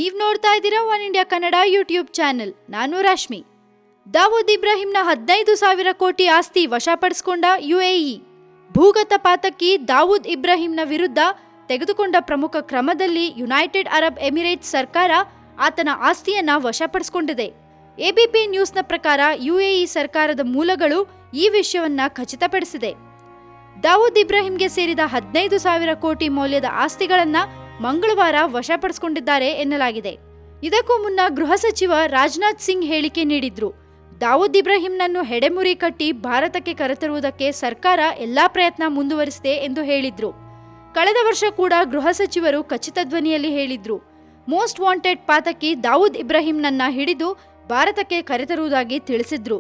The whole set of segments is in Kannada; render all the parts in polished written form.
ನೀವು ನೋಡ್ತಾ ಇದ್ದೀರಾ one India Kannada YouTube channel. ನಾನು ರಶ್ಮಿ. ದಾವೂದ್ ಇಬ್ರಾಹಿಂನ 15,000 ಕೋಟಿ ಆಸ್ತಿ ವಶಪಡಿಸಿಕೊಂಡ ಯುಎಇ. ಭೂಗತ ಪಾತಕಿ ದಾವೂದ್ ಇಬ್ರಾಹಿಂನ ವಿರುದ್ಧ ತೆಗೆದುಕೊಂಡ ಪ್ರಮುಖ ಕ್ರಮದಲ್ಲಿ ಯುನೈಟೆಡ್ ಅರಬ್ ಎಮಿರೇಟ್ಸ್ ಸರ್ಕಾರ ಆತನ ಆಸ್ತಿಯನ್ನ ವಶಪಡಿಸಿಕೊಂಡಿದೆ. ಎಬಿಪಿ ನ್ಯೂಸ್ನ ಪ್ರಕಾರ ಯುಎಇ ಸರ್ಕಾರದ ಮೂಲಗಳು ಈ ವಿಷಯವನ್ನ ಖಚಿತಪಡಿಸಿದೆ. ದಾವೂದ್ ಇಬ್ರಾಹಿಂಗೆ ಸೇರಿದ 15,000 ಕೋಟಿ ಮೌಲ್ಯದ ಆಸ್ತಿಗಳನ್ನ ಮಂಗಳವಾರ ವಶಪಡಿಸಿಕೊಂಡಿದ್ದಾರೆ ಎನ್ನಲಾಗಿದೆ. ಇದಕ್ಕೂ ಮುನ್ನ ಗೃಹ ಸಚಿವ ರಾಜನಾಥ್ ಸಿಂಗ್ ಹೇಳಿಕೆ ನೀಡಿದ್ರು. ದಾವೂದ್ ಇಬ್ರಾಹಿಂನನ್ನು ಹೆಡೆಮುರಿ ಕಟ್ಟಿ ಭಾರತಕ್ಕೆ ಕರೆತರುವುದಕ್ಕೆ ಸರ್ಕಾರ ಎಲ್ಲಾ ಪ್ರಯತ್ನ ಮುಂದುವರಿಸಿದೆ ಎಂದು ಹೇಳಿದ್ರು. ಕಳೆದ ವರ್ಷ ಕೂಡ ಗೃಹ ಸಚಿವರು ಖಚಿತ ಧ್ವನಿಯಲ್ಲಿ ಹೇಳಿದ್ರು, ಮೋಸ್ಟ್ ವಾಂಟೆಡ್ ಪಾತಕಿ ದಾವೂದ್ ಇಬ್ರಾಹಿಂನನ್ನ ಹಿಡಿದು ಭಾರತಕ್ಕೆ ಕರೆತರುವುದಾಗಿ ತಿಳಿಸಿದ್ರು.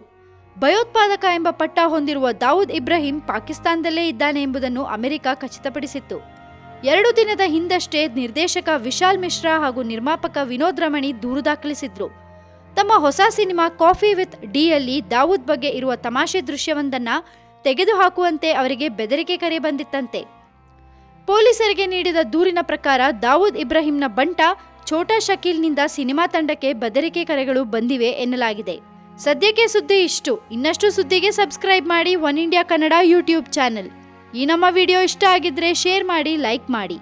ಭಯೋತ್ಪಾದಕ ಎಂಬ ಪಟ್ಟ ಹೊಂದಿರುವ ದಾವೂದ್ ಇಬ್ರಾಹಿಂ ಪಾಕಿಸ್ತಾನದಲ್ಲೇ ಇದ್ದಾನೆ ಎಂಬುದನ್ನು ಅಮೆರಿಕ ಖಚಿತಪಡಿಸಿತ್ತು. 2 ದಿನದ ಹಿಂದಷ್ಟೇ ನಿರ್ದೇಶಕ ವಿಶಾಲ್ ಮಿಶ್ರಾ ಹಾಗೂ ನಿರ್ಮಾಪಕ ವಿನೋದ್ ರಮಣಿ ದೂರು ದಾಖಲಿಸಿದ್ರು. ತಮ್ಮ ಹೊಸ ಸಿನಿಮಾ ಕಾಫಿ ವಿತ್ ಡಿಯಲ್ಲಿ ದಾವೂದ್ ಬಗ್ಗೆ ಇರುವ ತಮಾಷೆ ದೃಶ್ಯವೊಂದನ್ನ ತೆಗೆದುಹಾಕುವಂತೆ ಅವರಿಗೆ ಬೆದರಿಕೆ ಕರೆ ಬಂದಿತ್ತಂತೆ. ಪೊಲೀಸರಿಗೆ ನೀಡಿದ ದೂರಿನ ಪ್ರಕಾರ ದಾವೂದ್ ಇಬ್ರಾಹಿಂನ ಬಂಟ ಛೋಟಾ ಶಕೀಲ್ನಿಂದ ಸಿನಿಮಾ ತಂಡಕ್ಕೆ ಬೆದರಿಕೆ ಕರೆಗಳು ಬಂದಿವೆ ಎನ್ನಲಾಗಿದೆ. ಸದ್ಯಕ್ಕೆ ಸುದ್ದಿ ಇಷ್ಟು. ಇನ್ನಷ್ಟು ಸುದ್ದಿಗೆ ಸಬ್ಸ್ಕ್ರೈಬ್ ಮಾಡಿ one India Kannada YouTube channel. ಈ ನಮ್ಮ ವಿಡಿಯೋ ಇಷ್ಟ ಆಗಿದ್ರೆ ಶೇರ್ ಮಾಡಿ, ಲೈಕ್ ಮಾಡಿ.